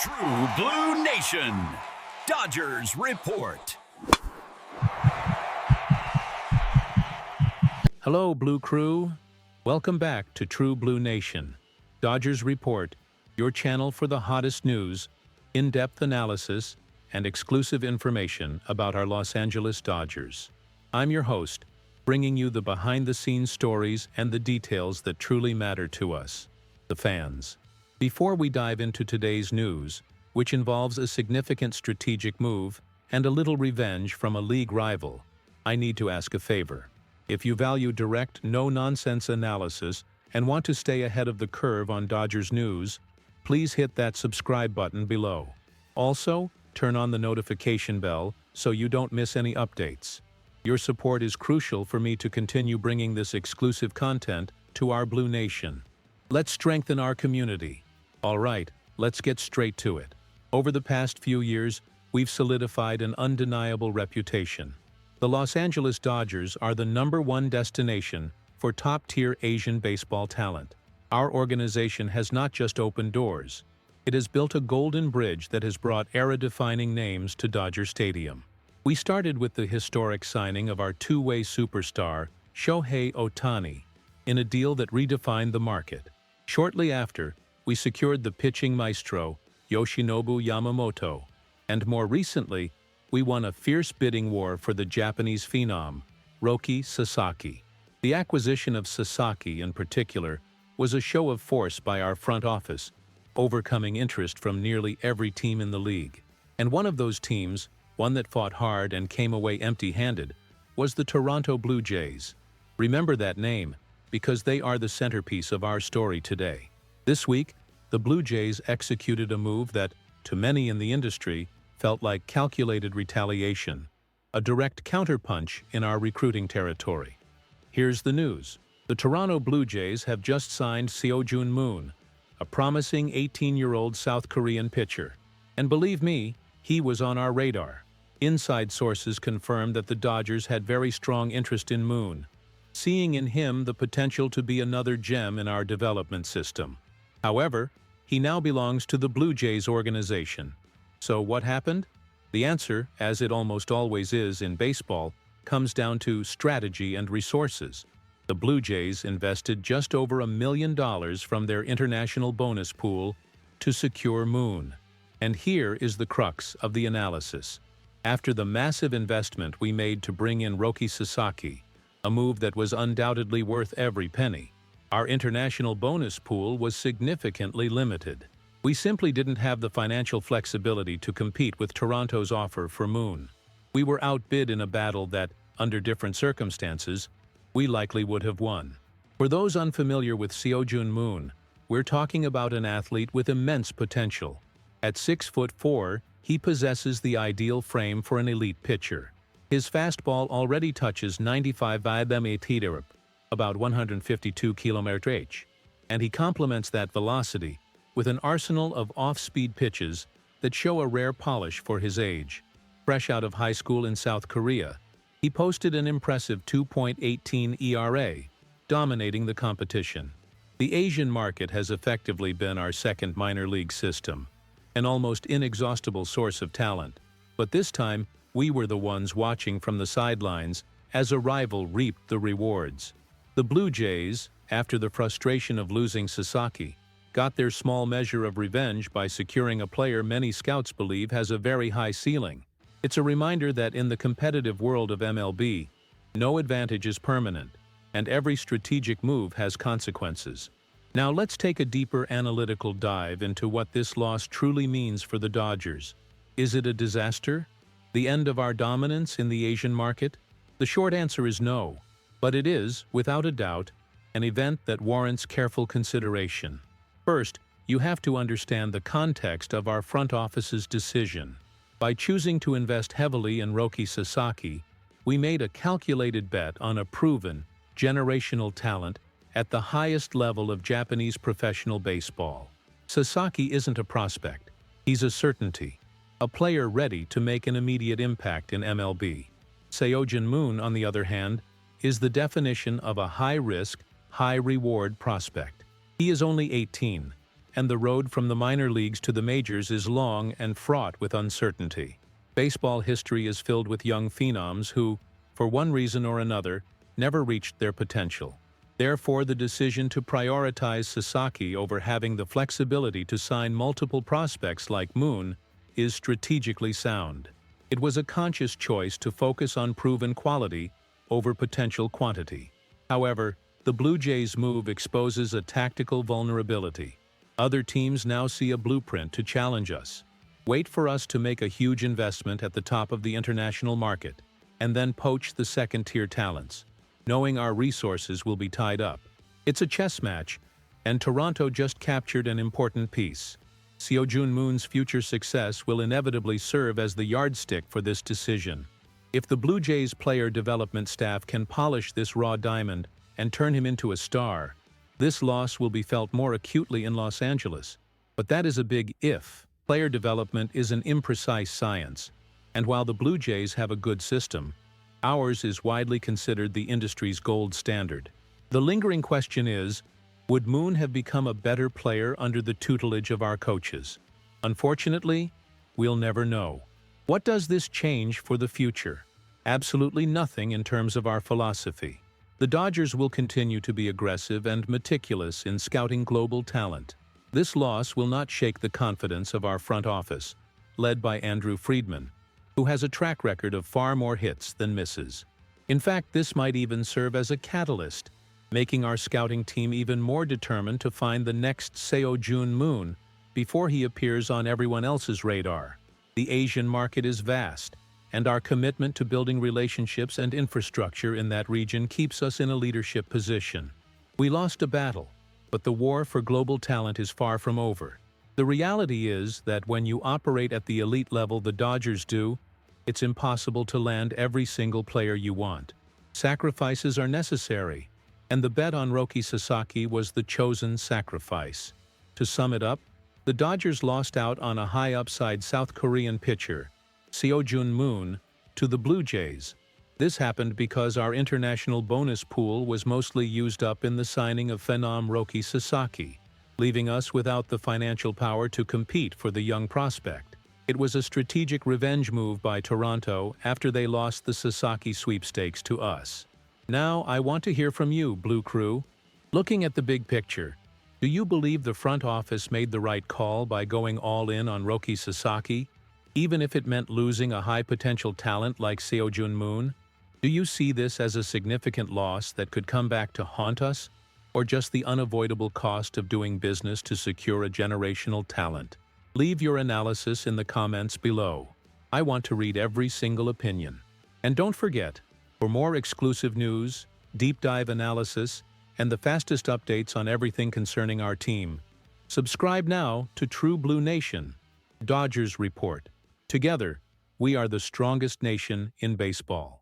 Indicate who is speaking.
Speaker 1: True Blue Nation, Dodgers Report.
Speaker 2: Hello, Blue Crew. Welcome back to True Blue Nation, Dodgers Report, your channel for the hottest news, in-depth analysis, and exclusive information about our Los Angeles Dodgers. I'm your host, bringing you the behind-the-scenes stories and the details that truly matter to us, the fans. Before we dive into today's news, which involves a significant strategic move and a little revenge from a league rival, I need to ask a favor. If you value direct, no-nonsense analysis and want to stay ahead of the curve on Dodgers news, please hit that subscribe button below. Also, turn on the notification bell so you don't miss any updates. Your support is crucial for me to continue bringing this exclusive content to our Blue Nation. Let's strengthen our community. All right, let's get straight to it. Over the past few years, we've solidified an undeniable reputation. The Los Angeles Dodgers are the #1 destination for top-tier Asian baseball talent. Our organization has not just opened doors. It has built a golden bridge that has brought era-defining names to Dodger Stadium. We started with the historic signing of our two-way superstar, Shohei Ohtani, in a deal that redefined the market. Shortly after, we secured the pitching maestro, Yoshinobu Yamamoto, and more recently, we won a fierce bidding war for the Japanese phenom, Roki Sasaki. The acquisition of Sasaki in particular was a show of force by our front office, overcoming interest from nearly every team in the league. And one of those teams, one that fought hard and came away empty-handed, was the Toronto Blue Jays. Remember that name, because they are the centerpiece of our story today. This week, the Blue Jays executed a move that, to many in the industry, felt like calculated retaliation, a direct counterpunch in our recruiting territory. Here's the news. The Toronto Blue Jays have just signed Seo-Jun Moon, a promising 18-year-old South Korean pitcher. And believe me, he was on our radar. Inside sources confirmed that the Dodgers had very strong interest in Moon, seeing in him the potential to be another gem in our development system. However, he now belongs to the Blue Jays organization. So what happened? The answer, as it almost always is in baseball, comes down to strategy and resources. The Blue Jays invested just over $1 million from their international bonus pool to secure Moon. And here is the crux of the analysis. After the massive investment we made to bring in Roki Sasaki, a move that was undoubtedly worth every penny, our international bonus pool was significantly limited. We simply didn't have the financial flexibility to compete with Toronto's offer for Moon. We were outbid in a battle that, under different circumstances, we likely would have won. For those unfamiliar with Seo-Jun Moon, we're talking about an athlete with immense potential. At 6'4", he possesses the ideal frame for an elite pitcher. His fastball already touches 95 km/h, about 152 km/h, and he complements that velocity with an arsenal of off-speed pitches that show a rare polish for his age. Fresh out of high school in South Korea, he posted an impressive 2.18 ERA, dominating the competition. The Asian market has effectively been our second minor league system, an almost inexhaustible source of talent. But this time, we were the ones watching from the sidelines as a rival reaped the rewards. The Blue Jays, after the frustration of losing Sasaki, got their small measure of revenge by securing a player many scouts believe has a very high ceiling. It's a reminder that in the competitive world of MLB, no advantage is permanent, and every strategic move has consequences. Now let's take a deeper analytical dive into what this loss truly means for the Dodgers. Is it a disaster? The end of our dominance in the Asian market? The short answer is no, but it is, without a doubt, an event that warrants careful consideration. First, you have to understand the context of our front office's decision. By choosing to invest heavily in Roki Sasaki, we made a calculated bet on a proven, generational talent at the highest level of Japanese professional baseball. Sasaki isn't a prospect, he's a certainty, a player ready to make an immediate impact in MLB. Seo-Jun Moon, on the other hand, is the definition of a high-risk, high-reward prospect. He is only 18, and the road from the minor leagues to the majors is long and fraught with uncertainty. Baseball history is filled with young phenoms who, for one reason or another, never reached their potential. Therefore, the decision to prioritize Sasaki over having the flexibility to sign multiple prospects like Moon is strategically sound. It was a conscious choice to focus on proven quality over potential quantity. However, the Blue Jays' move exposes a tactical vulnerability. Other teams now see a blueprint to challenge us. Wait for us to make a huge investment at the top of the international market, and then poach the second-tier talents, knowing our resources will be tied up. It's a chess match, and Toronto just captured an important piece. Seo-Jun Moon's future success will inevitably serve as the yardstick for this decision. If the Blue Jays player development staff can polish this raw diamond and turn him into a star, this loss will be felt more acutely in Los Angeles. But that is a big if. Player development is an imprecise science, and while the Blue Jays have a good system, ours is widely considered the industry's gold standard. The lingering question is, would Moon have become a better player under the tutelage of our coaches? Unfortunately, we'll never know. What does this change for the future? Absolutely nothing in terms of our philosophy. The Dodgers will continue to be aggressive and meticulous in scouting global talent. This loss will not shake the confidence of our front office, led by Andrew Friedman, who has a track record of far more hits than misses. In fact, this might even serve as a catalyst, making our scouting team even more determined to find the next Seo-Jun Moon before he appears on everyone else's radar. The Asian market is vast, and our commitment to building relationships and infrastructure in that region keeps us in a leadership position. We lost a battle, but the war for global talent is far from over. The reality is that when you operate at the elite level the Dodgers do, it's impossible to land every single player you want. Sacrifices are necessary, and the bet on Roki Sasaki was the chosen sacrifice. To sum it up, the Dodgers lost out on a high-upside South Korean pitcher, Seo-Jun Moon, to the Blue Jays. This happened because our international bonus pool was mostly used up in the signing of phenom Roki Sasaki, leaving us without the financial power to compete for the young prospect. It was a strategic revenge move by Toronto after they lost the Sasaki sweepstakes to us. Now, I want to hear from you, Blue Crew. Looking at the big picture, do you believe the front office made the right call by going all in on Roki Sasaki, even if it meant losing a high-potential talent like Seo-Jun Moon? Do you see this as a significant loss that could come back to haunt us, or just the unavoidable cost of doing business to secure a generational talent? Leave your analysis in the comments below. I want to read every single opinion. And don't forget, for more exclusive news, deep dive analysis, and the fastest updates on everything concerning our team, subscribe now to True Blue Nation, Dodgers Report. Together, we are the strongest nation in baseball.